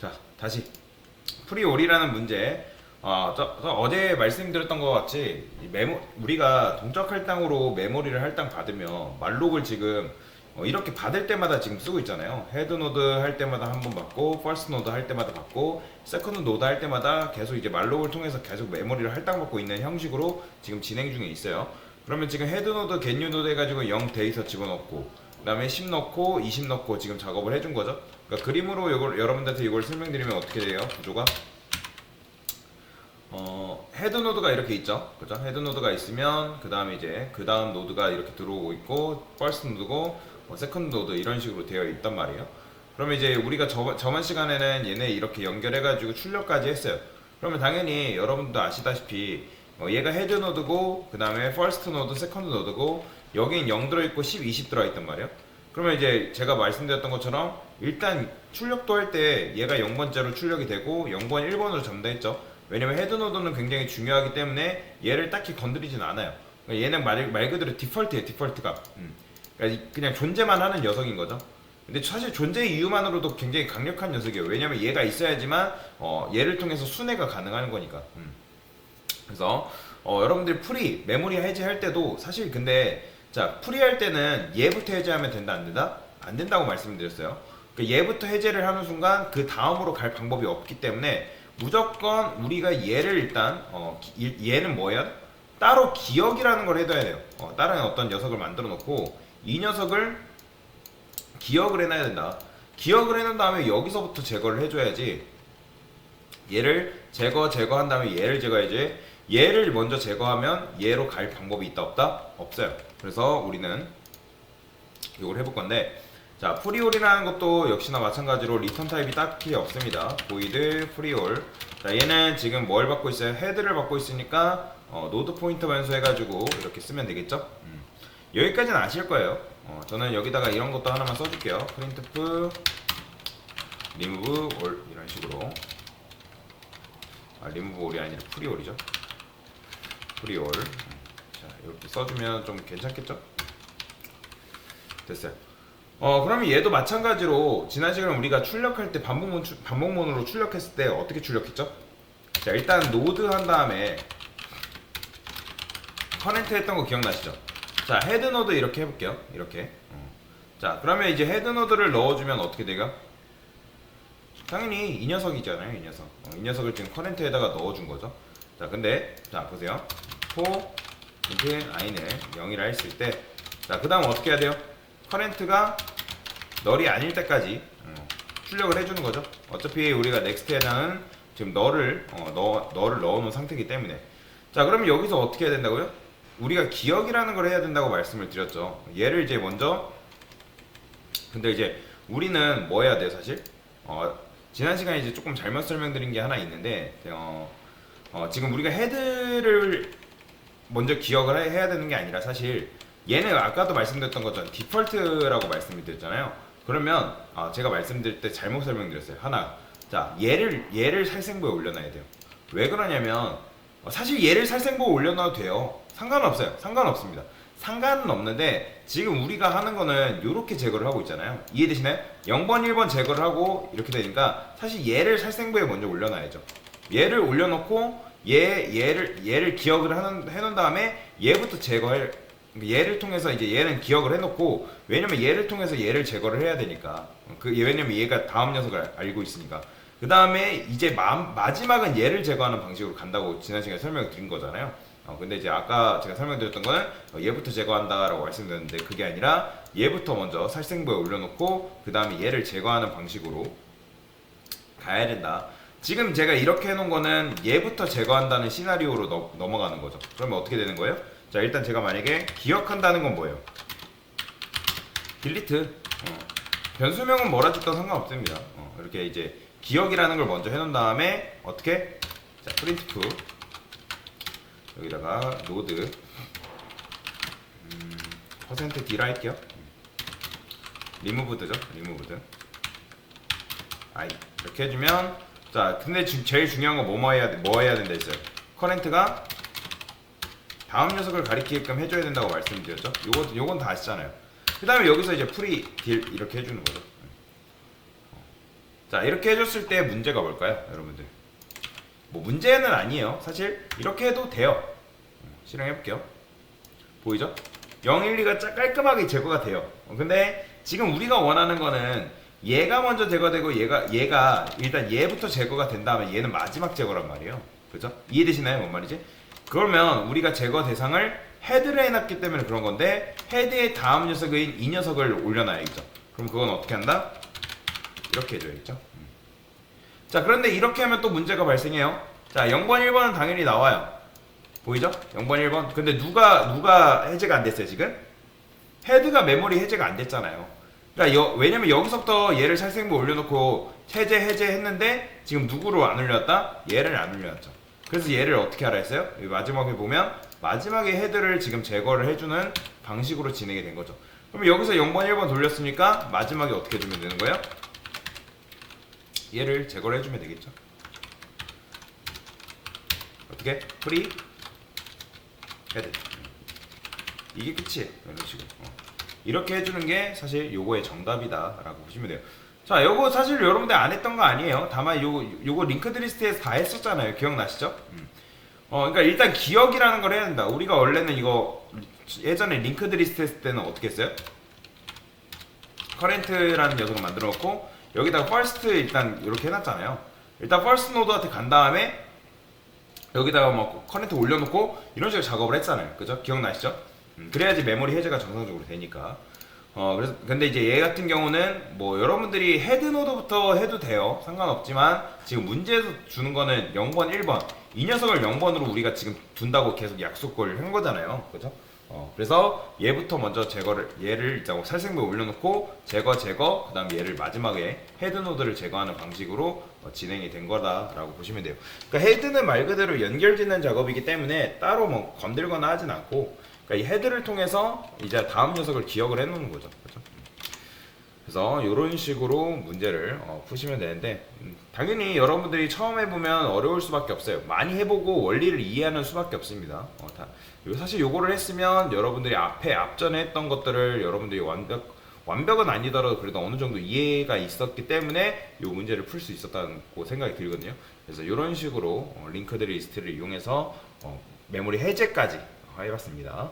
자, 다시 프리올이라는 문제. 어제 말씀드렸던 것 같이 우리가 동적 할당으로 메모리를 할당 받으면 말록을 지금 이렇게 받을 때마다 지금 쓰고 있잖아요. 헤드 노드 할 때마다 한 번 받고, 퍼스트 노드 할 때마다 받고, 세컨드 노드 할 때마다 계속 이제 말록을 통해서 계속 메모리를 할당받고 있는 형식으로 지금 진행 중에 있어요. 그러면 지금 헤드 노드, get new 노드 해가지고 0 데이터 집어넣고, 그 다음에 10 넣고, 20 넣고 지금 작업을 해준 거죠. 그러니까 그림으로 여러분들한테 이걸 설명드리면 어떻게 돼요? 구조가 헤드 노드가 이렇게 있죠. 그죠? 헤드 노드가 있으면 그 다음에 이제 그 다음 노드가 이렇게 들어오고 있고, 퍼스트 노드고 세컨드 노드 이런 식으로 되어 있단 말이에요. 그러면 이제 우리가 저번 시간에는 얘네 이렇게 연결해가지고 출력까지 했어요. 그러면 당연히 여러분도 아시다시피 얘가 헤드 노드고, 그 다음에 퍼스트 노드, 세컨드 노드고, 여긴 0 들어있고 10, 20 들어있단 말이에요. 그러면 이제 제가 말씀드렸던 것처럼 일단 출력도 할 때 얘가 0번째로 출력이 되고 0번, 1번으로 잡는다 했죠. 왜냐면 헤드 노드는 굉장히 중요하기 때문에 얘를 딱히 건드리진 않아요. 그러니까 얘는 말 그대로 디펄트예요, 디펄트 값. 그러니까 그냥 존재만 하는 녀석인 거죠. 근데 사실 존재 이유만으로도 굉장히 강력한 녀석이에요. 왜냐면 얘가 있어야지만 얘를 통해서 순회가 가능한 거니까. 그래서 여러분들이 프리 메모리 해제할 때도 사실 근데 자 프리 할 때는 얘부터 해제하면 된다 안 된다? 안 된다고 말씀드렸어요. 그러니까 얘부터 해제를 하는 순간 그 다음으로 갈 방법이 없기 때문에 무조건 우리가 얘를 일단 얘는 뭐야? 따로 기억이라는 걸 해둬야 돼요. 다른 어떤 녀석을 만들어 놓고 이 녀석을 기억을 해놔야 된다. 기억을 해놓은 다음에 여기서부터 제거를 해줘야지. 얘를 제거한 다음에 얘를 제거해야지. 얘를 먼저 제거하면 얘로 갈 방법이 있다 없다? 없어요. 그래서 우리는 이걸 해볼 건데, 자 프리올이라는 것도 역시나 마찬가지로 리턴 타입이 딱히 없습니다. void 프리올. 자 얘는 지금 뭘 받고 있어요? 헤드를 받고 있으니까 노드 포인터 변수 해가지고 이렇게 쓰면 되겠죠? 여기까지는 아실 거예요. 저는 여기다가 이런 것도 하나만 써줄게요. printf remove all 이런 식으로. remove all이 아니라 프리올이죠. 프리올. 자 이렇게 써주면 좀 괜찮겠죠? 됐어요. 그러면 얘도 마찬가지로 지난 시간에 우리가 출력할 때 반복문으로 출력했을 때 어떻게 출력했죠? 자 일단 노드 한 다음에 커넥트 했던 거 기억나시죠? 자 헤드 노드 이렇게 해볼게요. 이렇게. 자 그러면 이제 헤드 노드를 넣어주면 어떻게 돼요? 당연히 이 녀석이잖아요. 이 녀석. 이 녀석을 지금 커넥트에다가 넣어준 거죠. 자 근데 자 보세요. for int i는 0이라 했을 때, 자 그 다음 어떻게 해야 돼요? 커렌트가 널이 아닐 때까지 출력을 해주는 거죠. 어차피 우리가 넥스트에다는 지금 너를 넣어놓은 상태이기 때문에. 자 그러면 여기서 어떻게 해야 된다고요? 우리가 기억이라는 걸 해야 된다고 말씀을 드렸죠. 얘를 이제 먼저, 근데 이제 우리는 뭐 해야 돼요 사실? 지난 시간에 이제 조금 잘못 설명드린 게 하나 있는데, 지금 우리가 헤드를 먼저 기억을 해야 되는 게 아니라 사실 얘는 아까도 말씀드렸던 것처럼 디폴트라고 말씀드렸잖아요. 그러면 제가 말씀드릴 때 잘못 설명드렸어요. 하나, 자 얘를 살생부에 올려놔야 돼요. 왜 그러냐면 사실 얘를 살생부에 올려놔도 돼요. 상관없어요. 상관없습니다. 상관은 없는데 지금 우리가 하는 거는 이렇게 제거를 하고 있잖아요. 이해되시나요? 0번 1번 제거를 하고 이렇게 되니까 사실 얘를 살생부에 먼저 올려놔야죠. 얘를 올려놓고 얘를 기억을 해놓은 다음에 얘부터 제거할, 얘를 통해서 이제 얘는 기억을 해놓고, 왜냐면 얘를 통해서 얘를 제거를 해야 되니까. 왜냐면 얘가 다음 녀석을 알고 있으니까. 그 다음에 이제 마지막은 얘를 제거하는 방식으로 간다고 지난 시간에 설명을 드린 거잖아요. 근데 이제 아까 제가 설명드렸던 거는 얘부터 제거한다라고 말씀드렸는데 그게 아니라 얘부터 먼저 살생부에 올려놓고 그 다음에 얘를 제거하는 방식으로 가야 된다. 지금 제가 이렇게 해놓은 거는 얘부터 제거한다는 시나리오로 넘어가는 거죠. 그러면 어떻게 되는 거예요? 자 일단 제가 만약에 기억한다는 건 뭐예요? 딜리트. 변수명은 뭐라 짓도 상관없습니다. 이렇게 이제 기억이라는 걸 먼저 해놓은 다음에 어떻게? 자 printf 여기다가 노드 %d라 할게요. removed죠. removed i 이렇게 해주면, 자 근데 제일 중요한 건 뭐 해야 된다 했어요? 커렌트가 다음 녀석을 가리키게끔 해줘야 된다고 말씀드렸죠. 요건 다 아시잖아요. 그 다음에 여기서 이제 프리 딜 이렇게 해주는 거죠. 자, 이렇게 해줬을 때 문제가 뭘까요, 여러분들? 뭐 문제는 아니에요. 사실 이렇게 해도 돼요. 실행해볼게요. 보이죠? 0, 1, 2가 깔끔하게 제거가 돼요. 근데 지금 우리가 원하는 거는 얘가 먼저 제거되고 얘가 일단 얘부터 제거가 된 다음에 얘는 마지막 제거란 말이에요. 그죠? 이해되시나요? 뭔 말이지? 그러면 우리가 제거 대상을 헤드를 해놨기 때문에 그런 건데 헤드의 다음 녀석인 이 녀석을 올려놔야겠죠. 그럼 그건 어떻게 한다? 이렇게 해줘야겠죠. 자, 그런데 이렇게 하면 또 문제가 발생해요. 자, 0번, 1번은 당연히 나와요. 보이죠? 0번, 1번. 근데 누가 해제가 안 됐어요, 지금? 헤드가 메모리 해제가 안 됐잖아요. 그러니까 왜냐면 여기서부터 얘를 살생부 올려놓고 해제했는데 지금 누구로 안 올렸다? 얘를 안 올려놨죠. 그래서 얘를 어떻게 하라 했어요? 여기 마지막에 보면 마지막에 헤드를 지금 제거를 해주는 방식으로 진행이 된 거죠. 그럼 여기서 0번, 1번 돌렸으니까 마지막에 어떻게 해주면 되는 거예요? 얘를 제거를 해주면 되겠죠. 어떻게? 프리 헤드. 이게 끝이에요. 이런 식으로. 이렇게 해주는 게 사실 요거의 정답이다 라고 보시면 돼요. 자, 요거 사실 여러분들 안 했던 거 아니에요. 다만 요거 링크드 리스트에서 다 했었잖아요. 기억나시죠? 그러니까 일단 기억이라는 걸 해야 된다. 우리가 원래는 이거 예전에 링크드 리스트 했을 때는 어떻게 했어요? 커렌트라는 녀석을 만들어 놓고 여기다가 first 일단 이렇게 해놨잖아요. 일단 first 노드한테 간 다음에 여기다가 뭐 커렌트 올려놓고 이런 식으로 작업을 했잖아요. 그죠? 기억나시죠? 그래야지 메모리 해제가 정상적으로 되니까. 그래서 근데 이제 얘 같은 경우는 뭐 여러분들이 헤드 노드부터 해도 돼요. 상관없지만 지금 문제에서 주는 거는 0번, 1번 이 녀석을 0번으로 우리가 지금 둔다고 계속 약속을 한 거잖아요. 그죠? 그래서 얘부터 먼저 얘를 일단 살생부에 올려놓고 제거, 그 다음 얘를 마지막에 헤드 노드를 제거하는 방식으로 진행이 된 거다라고 보시면 돼요. 그러니까 헤드는 말 그대로 연결짓는 작업이기 때문에 따로 뭐 건들거나 하진 않고, 그러니까 이 헤드를 통해서 이제 다음 녀석을 기억을 해놓는 거죠. 그렇죠? 그래서 이런 식으로 문제를 푸시면 되는데 당연히 여러분들이 처음 해보면 어려울 수밖에 없어요. 많이 해보고 원리를 이해하는 수밖에 없습니다. 사실 요거를 했으면 여러분들이 앞전에 했던 것들을 여러분들이 완벽은 아니더라도 그래도 어느 정도 이해가 있었기 때문에 이 문제를 풀 수 있었다고 생각이 들거든요. 그래서 이런 식으로 링크드 리스트를 이용해서 메모리 해제까지 해봤습니다.